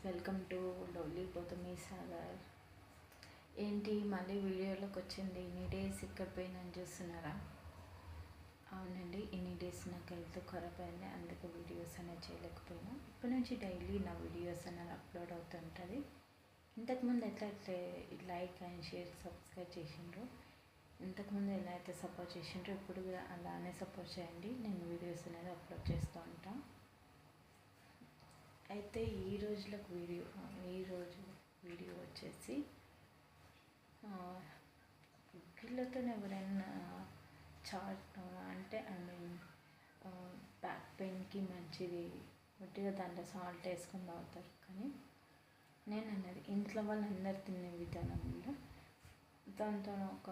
Welcome to డోలీ పోతమీ సాగర్. ఏంటి మళ్ళీ వీడియోలోకి వచ్చింది? ఇన్ని డేస్ ఇక్కడ పోయిందని చూస్తున్నారా? అవునండి, ఇన్ని డేస్ నాకు హెల్త్ ఖరాబ్ అయింది, అందుకే వీడియోస్ అనేది చేయలేకపోయినా. ఇప్పటి నుంచి డైలీ నా వీడియోస్ అనేది అప్లోడ్ అవుతుంటుంది. ఇంతకుముందు ఎట్లయితే లైక్ అండ్ షేర్ సబ్స్క్రైబ్ చేసిండ్రు, ఇంతకుముందు ఎలా అయితే సపోర్ట్ చేసిండ్రు ఇప్పుడు కూడా అలానే సపోర్ట్ చేయండి. నేను వీడియోస్ అనేది అప్లోడ్ చేస్తూ ఉంటాను. అయితే ఈరోజు వీడియో వచ్చేసి వీళ్ళతో ఎవరైనా చాట్ అంటే బ్యాక్ పెయిన్కి మంచిది, ఒట్టిగా దాంట్లో సాల్ట్ వేసుకొని తాగుతారు. కానీ నేను అన్నది ఇంట్లో వాళ్ళందరూ తినే విధానంలో దాంతో ఒక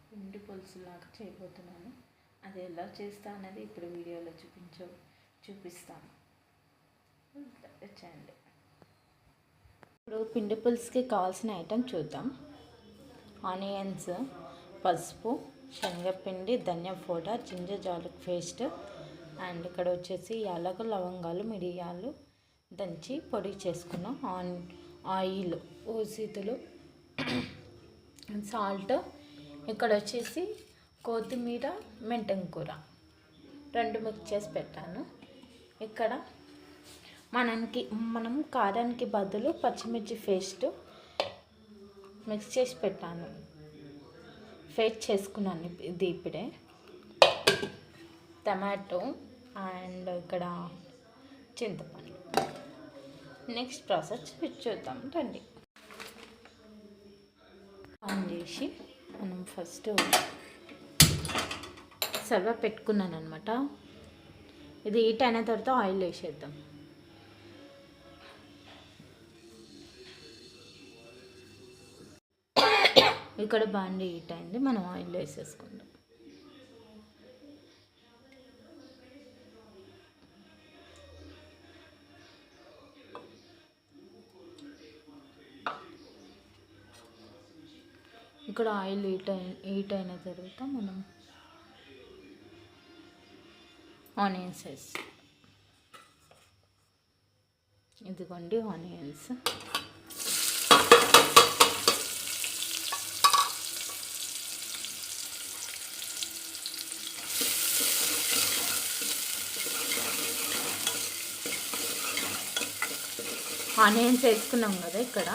పిండి పులుసు లాగా చేయబోతున్నాను. అది ఎలా చేస్తా అన్నది ఇప్పుడు వీడియోలో చూపిస్తాను. వచ్చేయండి. ఇప్పుడు పిండి పులుసుకి కావాల్సిన ఐటెం చూద్దాం. ఆనియన్స్, పసుపు, శనగపిండి, ధనియా powder, ginger garlic paste, and ఇక్కడ వచ్చేసి యాలకులు, లవంగాలు, మిరియాలు దంచి పొడి చేసుకున్నాం. ఆయిల్, ఓసితులు, సాల్ట్, ఇక్కడ వచ్చేసి కొత్తిమీర, మెంతం కూర 2 మిక్స్ చేసి పెట్టాను. ఇక్కడ మనం కారానికి బదులు పచ్చిమిర్చి పేస్ట్ మిక్స్ చేసి పెట్టాను, పేస్ట్ చేసుకున్నాను ఇది ఇప్పుడే. టమాటో అండ్ ఇక్కడ చింతపండు. నెక్స్ట్ ప్రాసెస్ చూద్దాం రండి. ఆన్ చేసి మనం ఫస్ట్ సర్వ పెట్టుకున్నాను అనమాట. ఇది హీట్ అయిన తర్వాత ఆయిల్ వేసేద్దాం. ఇక్కడ బాండి హీట్ అయింది, మనం ఆయిల్ వేసేసుకుందాం. ఇక్కడ ఆయిల్ హీట్ అయిన తర్వాత మనం ఆనియన్స్ వేస్తాం. ఇదిగోండి ఆనియన్స్. ఆనియన్స్ వేసుకున్నాం కదా ఇక్కడ.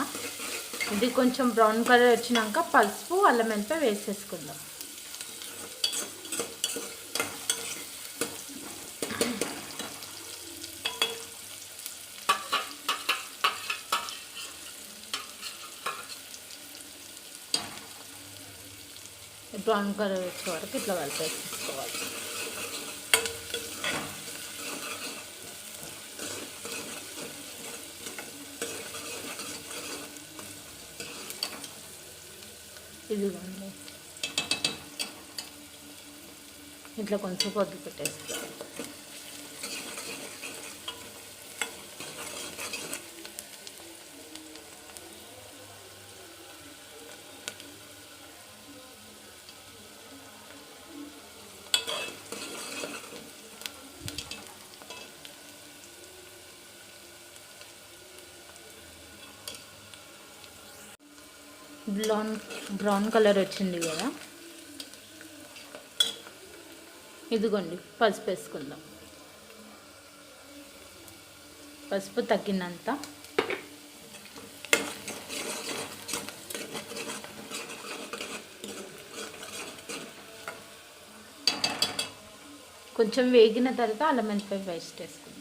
ఇది కొంచెం బ్రౌన్ కలర్ వచ్చినాక పసుపు, అల్లం వెల్లిపాయ వేసేసుకుందాం. బ్రౌన్ కలర్ వచ్చే వరకు ఇట్లా కలిపేసుకోవాలి. ఇదిగోండి ఇట్లా కొంచెం వదిలి పెట్టేస్తాం. బ్రౌన్ కలర్ వచ్చింది కదా, ఇదిగోండి పసుపు వేసుకుందాం. పసుపు తగ్గినంత. కొంచెం వేగిన తర్వాత అల్లం వెల్లిపాయ పేస్ట్ వేసుకుందాం.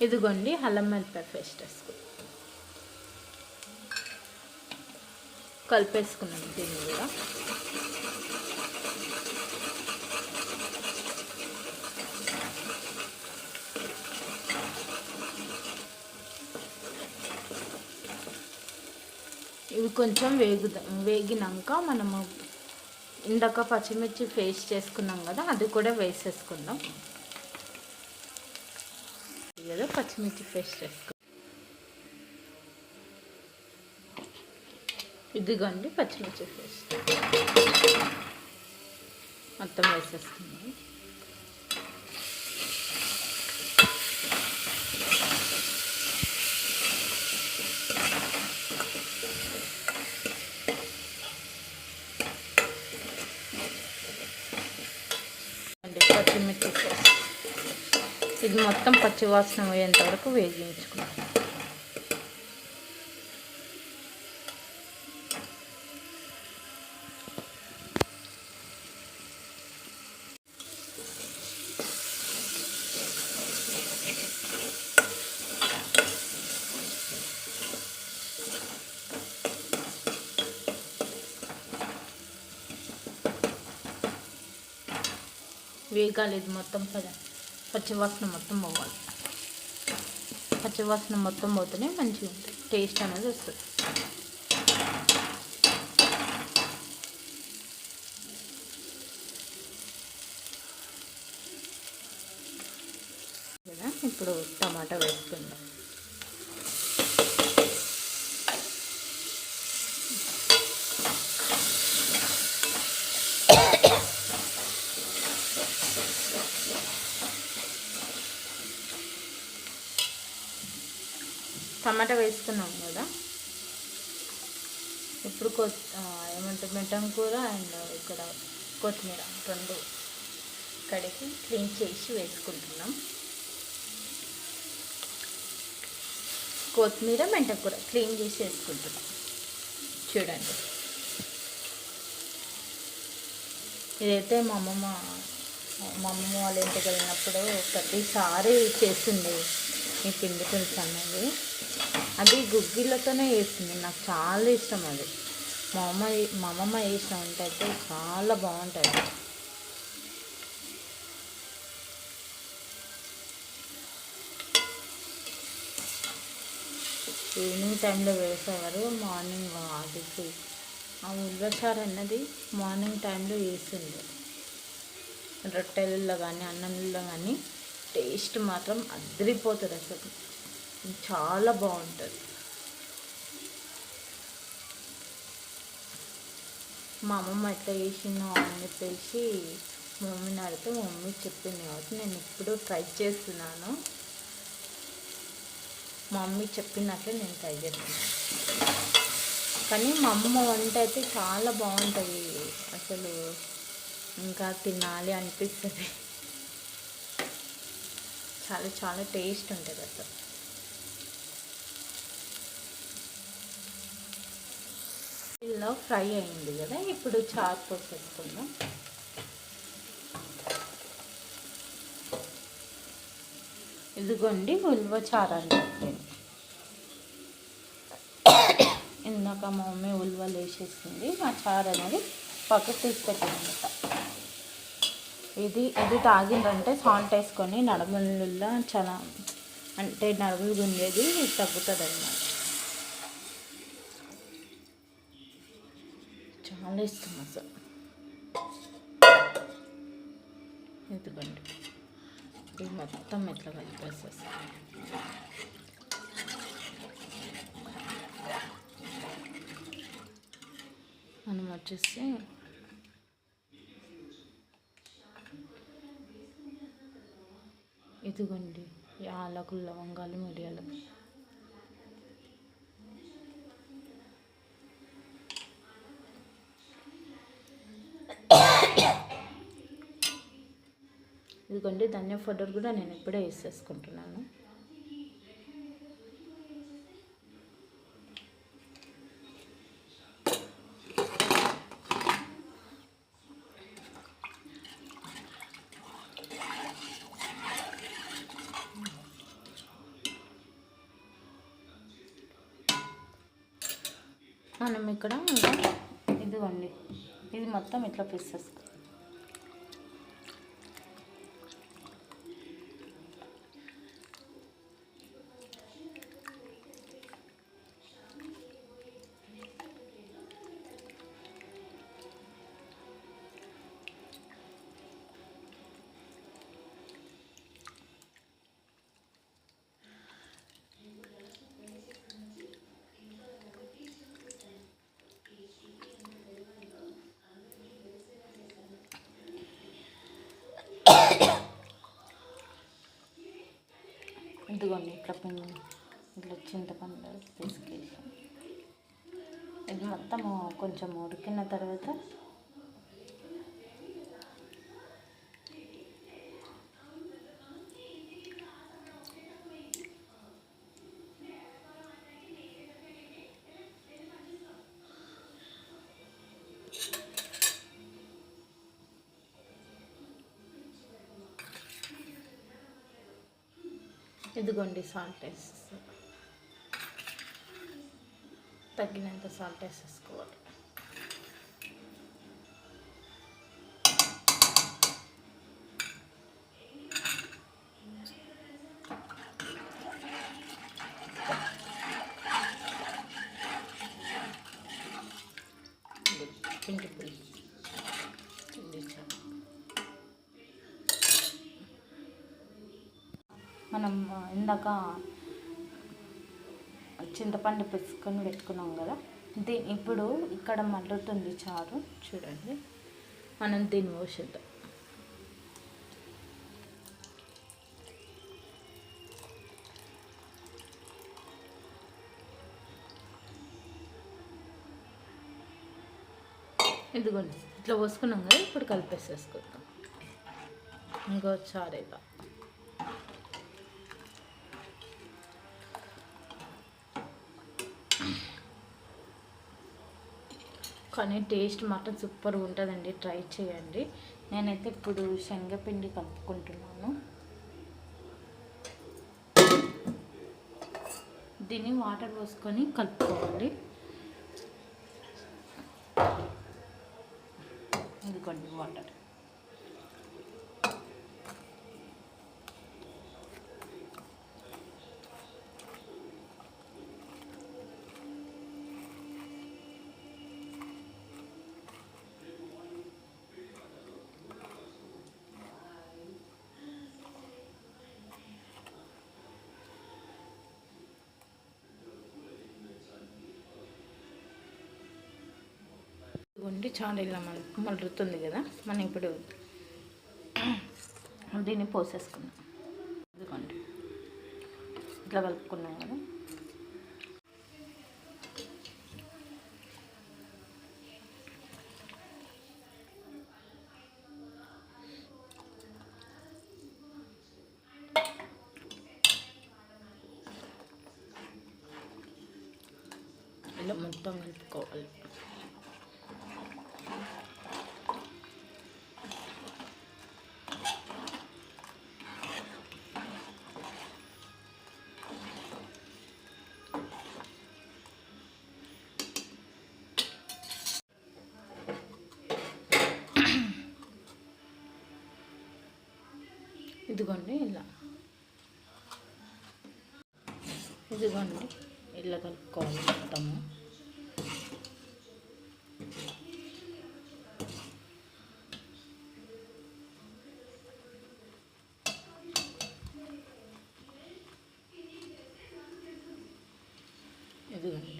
ఇదిగోండి అల్లం వెల్లిపాయ పేస్ట్ వేసుకుందాం. కలిపేసుకున్నాం దీన్ని కూడా. ఇవి కొంచెం వేగినాక మనము ఇందాక పచ్చిమిర్చి పేస్ట్ చేసుకున్నాం కదా, అది కూడా వేసేసుకుందాం. కదా పచ్చిమిర్చి పేస్ట్ వేసుకో. ఇదిగోండి పచ్చిమిర్చి పేస్ట్. మొత్తం వేసేసుకుందాం. పచ్చిమిర్చి ఇది మొత్తం పచ్చివాసన పోయేంత వరకు వేగించుకుంటాం. వేగాలి, ఇది మొత్తం పచ్చివాసన మొత్తం పోవాలి. పచ్చివాసన మొత్తం పోతేనే మంచిగా ఉంటుంది, టేస్ట్ అనేది వస్తుంది. ఇప్పుడు టమాటా వేసుకుందాం. టమాటా వేసుకున్నాం కదా, ఇప్పుడు ఏమంటారు మెట్టం కూర అండ్ ఇక్కడ కొత్తిమీర రెండు కడిగి క్లీన్ చేసి వేసుకుంటున్నాం. కొత్తిమీర మెంతం కూర క్లీన్ చేసి వేసుకుంటున్నాం. చూడండి, ఇదైతే మా అమ్మమ్మ వాళ్ళ ఇంటికి వెళ్ళినప్పుడు ప్రతిసారి చేస్తుంది ఈ పిండి పులుసు అన్నది. అది గుగ్గిళ్ళతోనే వేస్తుంది, నాకు చాలా ఇష్టం అది. మా అమ్మమ్మ వేసిన వంట అయితే చాలా బాగుంటుంది. ఈవినింగ్ టైంలో వేసేవారు, మార్నింగ్ అది ఆ ఉల్వచారు అన్నది మార్నింగ్ టైంలో వేసింది. రొట్టెలలో కానీ అన్నంలో కానీ టేస్ట్ మాత్రం అదిరిపోతుంది, అసలు చాలా బాగుంటుంది. మా అమ్మమ్మ ఎట్లా చేసిందో అని చెప్పేసి మా మమ్మీని అడిగితే మా మమ్మీ చెప్పింది కాబట్టి నేను ఇప్పుడు ట్రై చేస్తున్నాను. మా మమ్మీ చెప్పినట్లే నేను ట్రై చేస్తున్నాను. కానీ మా అమ్మమ్మ వంట అయితే చాలా బాగుంటుంది, అసలు ఇంకా తినాలి అనిపిస్తుంది. చాలా చాలా టేస్ట్ ఉంటుంది అసలు. ఇలా ఫ్రై అయింది కదా, ఇప్పుడు చారు పోసేసుకుందాం. ఇదిగోండి ఉల్వ చారు అని చెప్పాను. ఇందాక మా మమ్మీ ఉల్వలు వేసేసింది, ఆ చారు అనేది పక్కకు తీసి పెట్టామన్నమాట. ఇది తాగిందంటే సాల్ట్ వేసుకొని నడుములలో చాలా అంటే నడుములు గుండేది తగ్గుతుంది అన్నమాట. చాలా ఇష్టం అసలు. ఎందుకండి ఇది మొత్తం ఎట్లా కలిపేసేస్తాం. మనం వచ్చేసి ఇదిగోండి యాలకులు, లవంగాలు, మిరియాలు ఇదిగోండి ధనియా పౌడర్ కూడా నేను ఇప్పుడే వేసేసుకుంటున్నాను. మనం ఇక్కడ ఇదిగోండి ఇది మొత్తం ఇట్లా పీసేసుకో. ఇదిగోండి ఇట్లా ఇట్లా చింతపండు తీసుకేసాం. ఇది మొత్తం కొంచెం ఉడికిన తర్వాత ఇదిగోండి సాల్ట్ వేసేస్తాం. తగినంత సాల్ట్ వేసేసుకోవాలి. పిండి పులుసు మనం ఇందాక చింతపండు పిసుకొని పెట్టుకున్నాం కదా, ఇప్పుడు ఇక్కడ మల్లుతుంది చారు. చూడండి, మనం దీన్ని పోసేద్దాం. ఇదిగోండి ఇట్లా పోసుకున్నాం కదా, ఇప్పుడు కలిపేసేసుకుందాం. ఇంకో చారు ఇలా కానీ టేస్ట్ మాత్రం సూపర్గా ఉంటుందండి, ట్రై చేయండి. నేనైతే ఇప్పుడు శనగపిండి కలుపుకుంటున్నాను. దీన్ని వాటర్ పోసుకొని కలుపుకోవాలి. ఇదిగోండి వాటర్. వండి చాలా ఇలా మలురుతుంది కదా, మనం ఇప్పుడు దీన్ని పోసేసుకున్నాం. ఇదిగోండి ఇట్లా కలుపుకున్నాం కదా. ఇలా మొత్తం కలుపుకోవాలి. ఇదిగోండి ఇలా కలుపుకోవాలి మొత్తము. ఇదిగోండి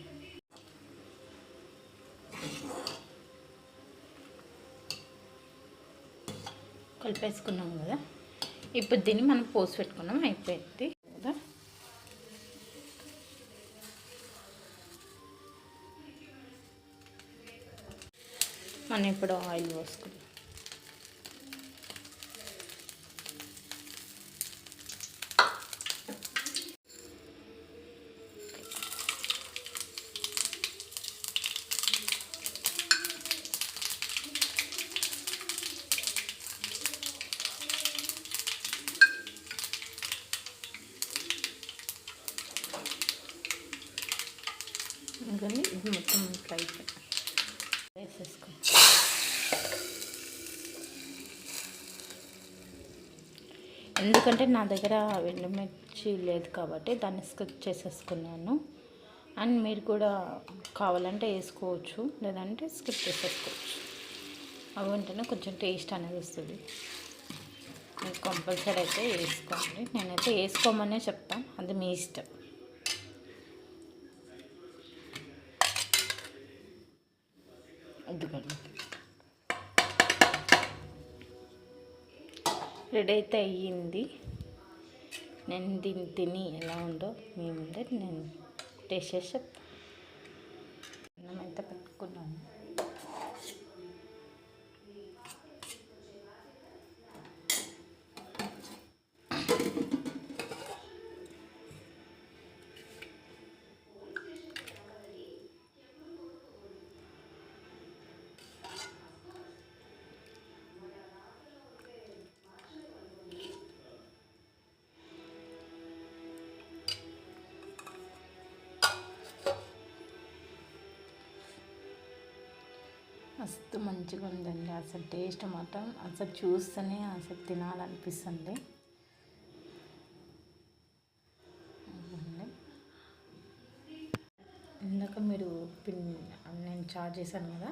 కలిపేసుకున్నాం కదా, ఇప్పుడు దీన్ని మనం పోసి పెట్టుకున్నాం, అయిపోయింది కదా. మనం ఇప్పుడు ఆయిల్ పోసుకుందాం. అందుకని ఇది మొత్తం ఇట్లా వేసేసుకో. ఎందుకంటే నా దగ్గర ఎండుమిర్చి లేదు కాబట్టి దాన్ని స్కిప్ చేసేసుకున్నాను. అండ్ మీరు కూడా కావాలంటే వేసుకోవచ్చు, లేదంటే స్కిప్ చేసేసుకోవచ్చు. అవి ఉంటేనే కొంచెం టేస్ట్ అనేది వస్తుంది. మీరు కంపల్సరీ అయితే వేసుకోండి. నేనైతే వేసుకోమనే చెప్తాను, అది మీ ఇష్టం. అద్దుకోండి, రెడీ అయితే అయ్యింది. నేను దీన్ని తిని ఎలా ఉందో మీ ముందే నేను టేస్ట్ చేసి చెప్తాను. అన్నం అయితే పెట్టుకున్నాను. మస్తు మంచిగా ఉందండి. అసలు టేస్ట్ మాత్రం అసలు చూస్తేనే అసలు తినాలనిపిస్తుంది. ఇందాక మీరు నేను చార్జ్ చేశాను కదా,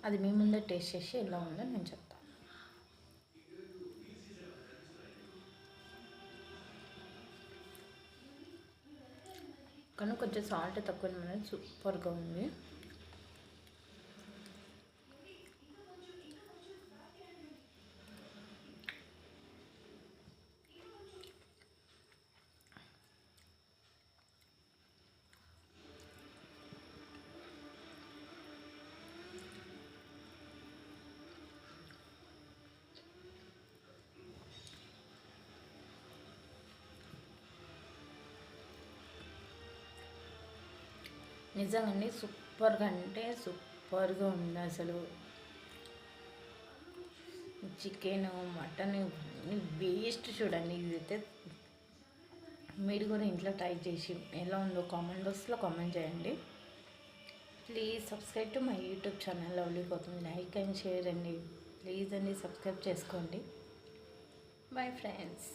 అది మీ ముందే టేస్ట్ చేసి ఎలా ఉందో నేను చెప్తాను. కానీ కొంచెం సాల్ట్ తక్కువ ఉన్నది, సూపర్గా ఉంది. నిజంగా సూపర్గా అంటే సూపర్గా ఉంది. అసలు చికెన్, మటన్ వేస్ట్ చూడండి. ఇదైతే మీరు కూడా ఇంట్లో ట్రై చేసి ఎలా ఉందో కామెంట్ బాక్స్లో కామెంట్ చేయండి. Please subscribe to my YouTube channel lovely Gautami. Like and share అండి. ప్లీజ్ అండి సబ్స్క్రైబ్ చేసుకోండి. Bye friends.